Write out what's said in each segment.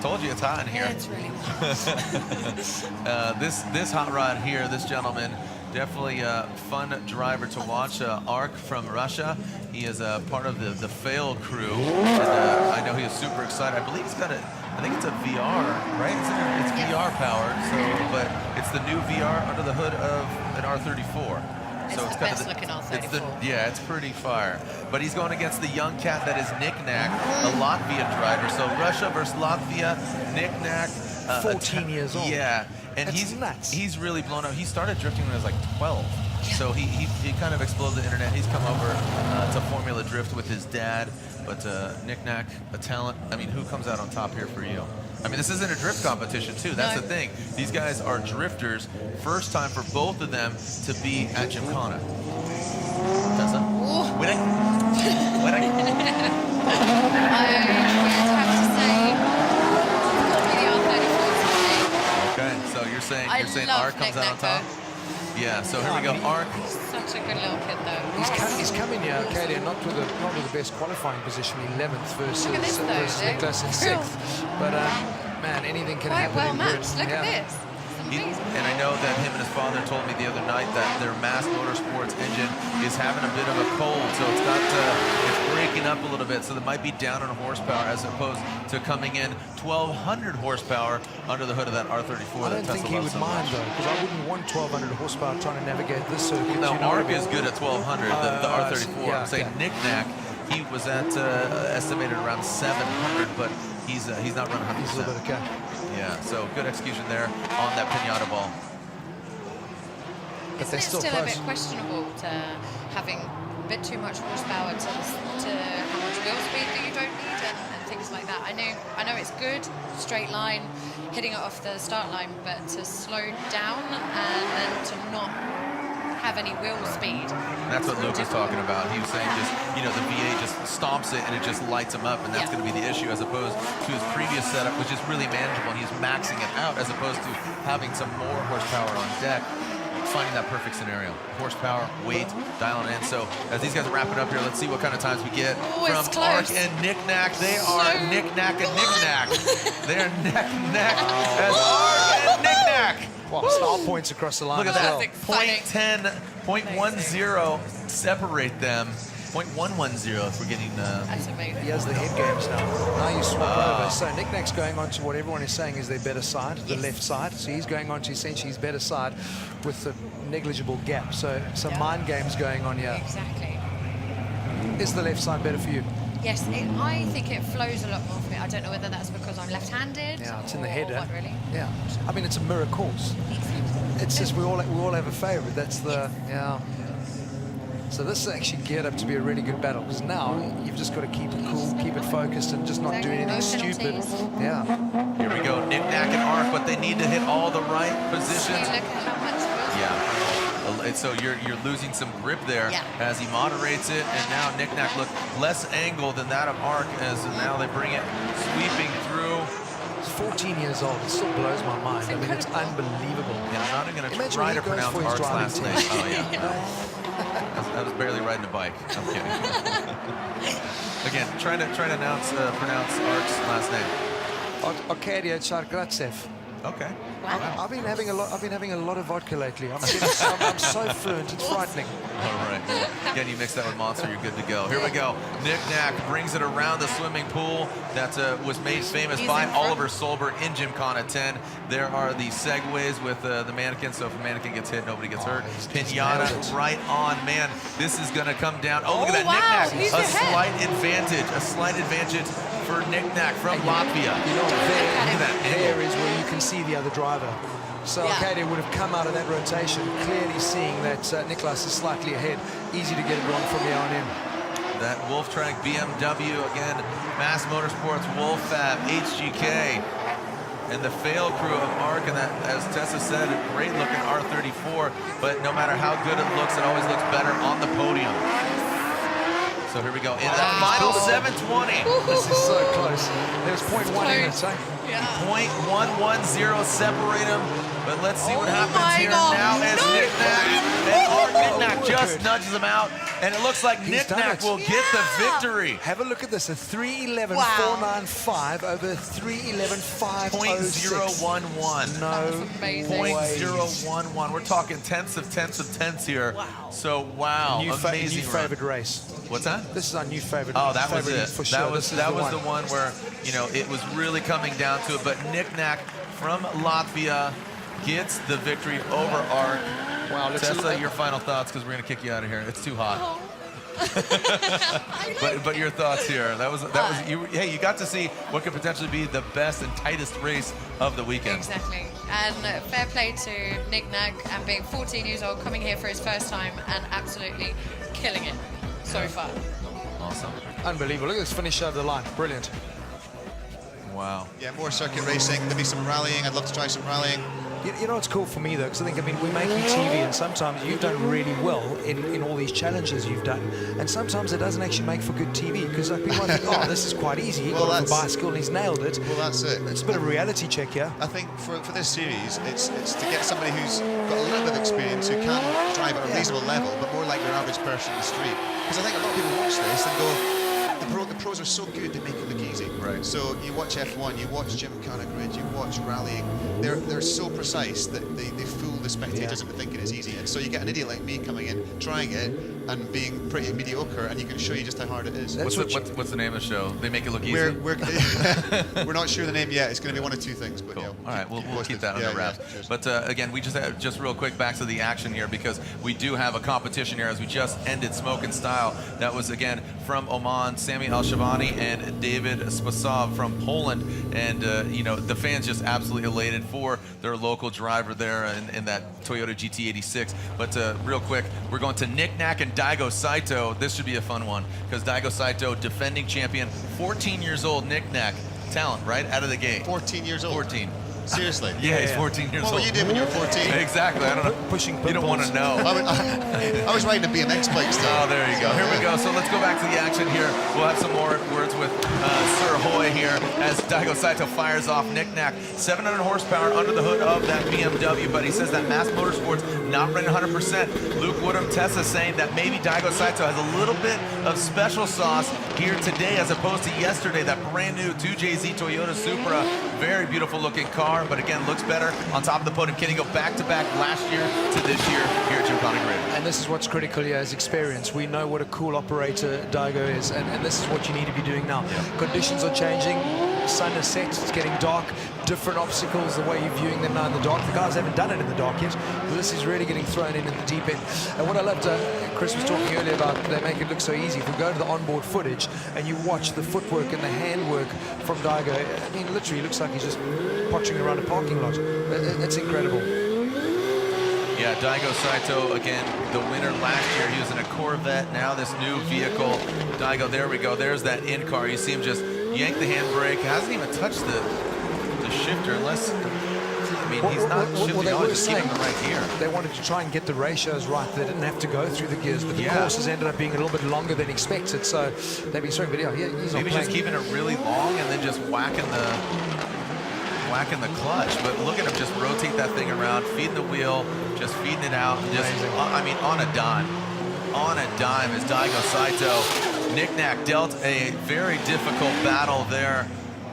told you it's hot in here. Yeah, it's really hot. This hot rod here, this gentleman, definitely a fun driver to watch. Ark from Russia. He is a part of the Fail crew, and I know he is super excited. I believe he's got I think it's a VR, right? It's VR powered, so, but it's the new VR under the hood of an R34. So it's the best looking R34. It's pretty fire. But he's going against the young cat that is NikNak, a Latvian driver. So Russia versus Latvia, NikNak. 14 years old. Yeah, and That's nuts. he's really blown up. He started drifting when he was like 12. So he kind of exploded the internet. He's come over to Formula Drift with his dad. But NikNak, a talent. I mean, who comes out on top here for you? I mean, this isn't a drift competition, too. That's the thing. These guys are drifters. First time for both of them to be at Gymkhana. That's it. I would have to say, okay, so you're saying Ark comes out on top? Yeah, so here we go. Ark. He's such a good little kid, though. He's coming here, Arkadiy, not with the best qualifying position, 11th versus Nikolass in 6th. But man, anything can happen. Well matched. Look at this. And I know that him and his father told me the other night that their Mass Motorsports engine is having a bit of a cold, so it's breaking up a little bit, so they might be down on horsepower as opposed to coming in 1,200 horsepower under the hood of that R34. I don't think he would mind though, because I wouldn't want 1,200 horsepower trying to navigate this circuit. No, Ark is good at 1,200. The R34. Yeah, Say NikNak, he was at estimated around 700, but he's not running 100%. He's a little bit okay. Yeah, so good execution there on that pinata ball. But Isn't it still a bit questionable to having a bit too much horsepower to how much wheel speed that you don't need and things like that? I know it's good, straight line, hitting it off the start line, but to slow down and then to not have any wheel speed. That's what Luke was talking about. He was saying just, the V8 just stomps it and it just lights him up, and that's going to be the issue as opposed to his previous setup, which is really manageable, and he's maxing it out as opposed to having some more horsepower on deck. Finding that perfect scenario. Horsepower, weight, dialing in. So as these guys are wrapping up here, let's see what kind of times we get from Ark and NikNak. They are NikNak and NikNak. They are neck and neck as Ark and NikNak. Well, style points across the line. Look at that. Well. 0.10, 0.10 separate them. 0.110 if we're getting... That's amazing. He has the head games now. Now you swap over. So NikNak's going on to what everyone is saying is their better side, the left side. So he's going on to essentially his better side with the negligible gap. So some mind games going on here. Exactly. Is the left side better for you? Yes, I think it flows a lot more for me. I don't know whether that's because I'm left-handed. Yeah, it's in the header. What, really? Yeah. I mean, it's a mirror course. It's just we all have a favorite. That's the So this is actually geared up to be a really good battle, because now you've just got to keep it cool, keep it focused, and just not do anything stupid. Yeah. Here we go, NikNak and Ark, but they need to hit all the right positions. Look at how much So you're losing some grip there as he moderates it, and now NikNak look less angle than that of Ark as now they bring it sweeping through. He's 14 years old. It still blows my mind. I mean, it's unbelievable. Yeah, I'm not even going to try to pronounce Ark's last name. Oh, yeah. I was barely riding a bike. I'm kidding. Again, trying to pronounce Ark's last name. Arkadiy Tsaregradtsev. Okay. Wow. I've been having a lot of vodka lately. I'm so fluent. It's frightening. All right. Again, you mix that with Monster, you're good to go. Here we go. NikNak brings it around the swimming pool that was made famous by Oliver Solberg in Gymkhana 10. There are the segways with the mannequin, so if a mannequin gets hit, nobody gets hurt. Pinata right on. Man, this is going to come down. Oh, look at that. NikNak. A slight advantage for NikNak from Latvia. Look at that. There is where you can see the other driver. So Arkadiy would have come out of that rotation, clearly seeing that Nikolass is slightly ahead. Easy to get it wrong from here on in. That Wolf Track BMW, again, Mass Motorsports, Wolf Fab, HGK, and the Fail crew of Ark, and that, as Tessa said, a great looking R34, but no matter how good it looks, it always looks better on the podium. So here we go. In the final 720. This is so close. There's 0.1 in it, eh? Yeah. 0.110 separate them. But let's see what happens my here God. now as No. NikNak just nudges him out. And it looks like He's done NikNak it. will get the victory. Have a look at this, a 3:11.495 over 3:11.506. 0.011. No That's amazing. way. 0.011. We're talking tenths of tenths here. Wow. So wow, New amazing run. favorite race. What's that? This is our new favorite. Oh, that was favorite it. for sure. That was This is the one where, you know, it was really coming down to it. But NikNak from Latvia gets the victory over Art. Wow, let's Tessa, your final thoughts, because we're gonna kick you out of here. It's too hot. Oh. But your thoughts here. That was you. Hey, you got to see what could potentially be the best and tightest race of the weekend. Exactly. And fair play to NikNak and being 14 years old, coming here for his first time and absolutely killing it so far. Awesome. Unbelievable. Look at this finish over the line. Brilliant. Wow. Yeah, more circuit racing, maybe some rallying. I'd love to try some rallying. You know what's cool for me though, because I think, we make you TV, and sometimes you've done really well in all these challenges you've done, and sometimes it doesn't actually make for good TV, because like, people think, oh, this is quite easy. He got off a bicycle and he's nailed it. Well, that's it. It's a bit of a reality check here. I think for this series, it's to get somebody who's got a little bit of experience, who can drive at a reasonable level, but more like your average person in the street. Because I think a lot of people watch this and go, the pros are so good, they make it look easy. Right. So you watch F1, you watch Gymkhana grid, you watch rallying. They're so precise that they fool the spectators into thinking it's easy. And so you get an idiot like me coming in, trying it, and being pretty mediocre, and you can show you just how hard it is. What's the name of the show? They make it look easy. We're not sure the name yet. It's going to be one of two things. But Cool. yeah, All right, we'll keep that yeah, under wraps. yeah, cheers. But again, we just real quick back to the action here, because we do have a competition here as we just ended Smoke and Style. That was again from Oman, Sami Al-Shavani and David Spasov from Poland, and you know, the fans just absolutely elated for their local driver there in that Toyota GT86. But real quick, we're going to NikNak and Daigo Saito. This should be a fun one, because Daigo Saito, defending champion, 14 years old. NikNak, talent right out of the gate. 14 years old. 14. Seriously? Yeah, he's 14 years old. What were you doing when you were 14? Exactly. I don't know. Pushing You don't want to know. I was riding a BMX bike still. Oh, there you go. Here we go. So let's go back to the action here. We'll have some more words with Sir Hoy here as Daigo Saito fires off NikNak. 700 horsepower under the hood of that BMW, but he says that Mass Motorsports not running 100%. Luke Woodham, Tessa saying that maybe Daigo Saito has a little bit of special sauce here today as opposed to yesterday. That brand new 2JZ Toyota Supra. Very beautiful looking car, but again, looks better on top of the podium. Can he go back-to-back last year to this year here at Gymkhana Grid? And this is what's critical here, is experience. We know what a cool operator Daigo is, and this is what you need to be doing now. Yeah. Conditions are changing, sun is set, it's getting dark, different obstacles, the way you're viewing them now in the dark. The guys haven't done it in the dark yet, but this is really getting thrown in the deep end. And what I loved, Chris was talking earlier about, they make it look so easy. If we go to the onboard footage and you watch the footwork and the handwork from Daigo, I mean, literally looks like he's just pottering around a parking lot. It's incredible. Yeah, Daigo Saito, again, the winner last year. He was in a Corvette, now this new vehicle. Daigo, there we go. There's that in-car. You see him just yank the handbrake. Hasn't even touched the shifter unless... I mean, he's not shifting on, just keeping the right gear. They wanted to try and get the ratios right. They didn't have to go through the gears, but the courses ended up being a little bit longer than expected, so they've been showing video. Yeah, he's maybe just keeping it really long and then just whacking the clutch. But look at him just rotate that thing around, feeding the wheel, just feeding it out. Just, I mean, on a dime. On a dime is Daigo Saito. NikNak dealt a very difficult battle there.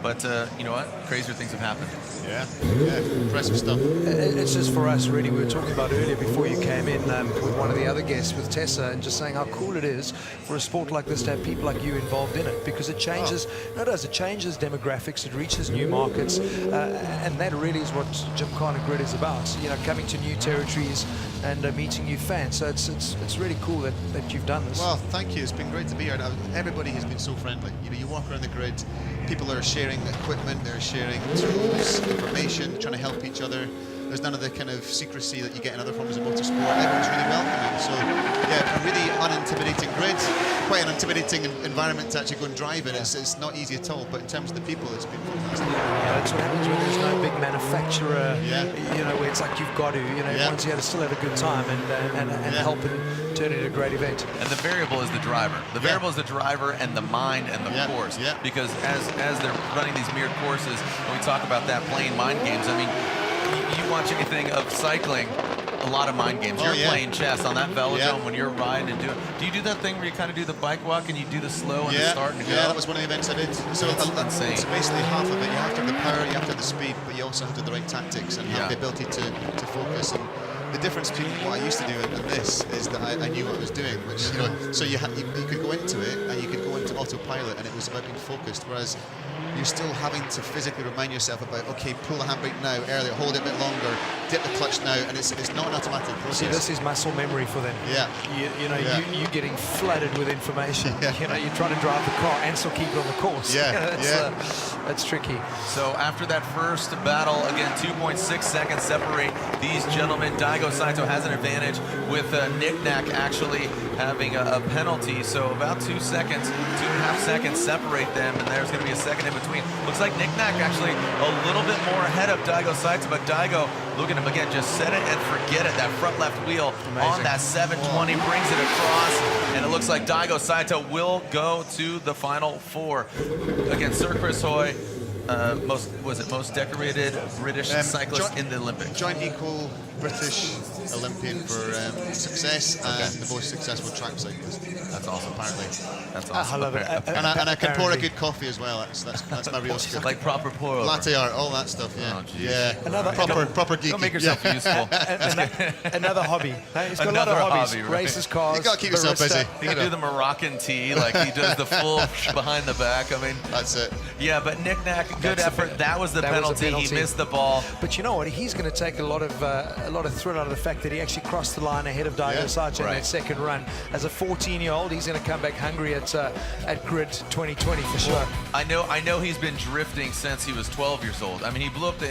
But you know what? Crazier things have happened. Yeah, impressive stuff. It's just for us, really. We were talking about earlier before you came in with one of the other guests, with Tessa, and just saying how cool it is for a sport like this to have people like you involved in it, because it changes, it changes demographics, it reaches new markets, and that really is what Gymkhana Grid is about. You know, coming to new territories and meeting new fans. So it's really cool that you've done this. Well, thank you. It's been great to be here. Everybody has been so friendly. You know, you walk around the grid, people are sharing equipment, they're sharing tools, information, trying to help each other. There's none of the kind of secrecy that you get in other forms of motorsport. Everyone's really welcoming. So, yeah, a really unintimidating grid, quite an intimidating environment to actually go and drive in. It's not easy at all, but in terms of the people, it's been fantastic. Yeah, that's what happens when there's no big manufacturer, Yeah. you know, where it's like you've got to, you know, everyone's here to still have a good time and help and turn into a great event. And the variable is the driver. The variable is the driver and the mind and the course. Because as they're running these mirrored courses, when we talk about that playing mind games, I mean, you watch anything of cycling, a lot of mind games. You're playing chess on that velodrome when you're riding and doing. Do you do that thing where you kind of do the bike walk and you do the slow and the start and go? Yeah, that was one of the events I did. So insane. It's basically half of it. You have to have the power, you have to have the speed, but you also have to have the right tactics and have the ability to focus. And the difference between what I used to do and this is that I knew what I was doing. Which so you could go into it and you could go into autopilot, and it was about being focused. Whereas you're still having to physically remind yourself about, okay, pull the handbrake now, earlier, hold it a bit longer, dip the clutch now, and it's not an automatic process. See, this is muscle memory for them. You're getting flooded with information. You're trying to drive the car and still keep it on the course. That's tricky. So after that first battle, again, 2.6 seconds separate these gentlemen. Daigo Saito has an advantage with NikNak actually having a penalty. So about 2 seconds, 2.5 seconds separate them, and there's going to be a second in between. Looks like NikNak actually a little bit more ahead of Daigo Saito, but Daigo, look at him again, just set it and forget it. That front left wheel on that 720 brings it across, and it looks like Daigo Saito will go to the Final Four. Again, Sir Chris Hoy, most decorated British cyclist in the Olympics. Joint equal British Olympian for success and the most successful track cyclist. That's awesome. Apparently. That's awesome. I love it. And I can pour a good coffee as well. That's my real skill. Like proper pour over. Latte art, all that stuff. Proper geeky. Don't make yourself useful. Another hobby. He's got a lot of hobbies. Right? Races, cars. You got to keep yourself busy. He can do the Moroccan tea, like he does the full behind the back. I mean, that's it. Yeah, but NikNak, good effort. That was the penalty. He missed the ball. But you know what? He's going to take a lot of thrill out of the fact that he actually crossed the line ahead of Daigo Saito in that second run. As a 14-year-old, he's going to come back hungry at Grid 2020 for sure. I know he's been drifting since he was 12 years old. I mean, he blew up the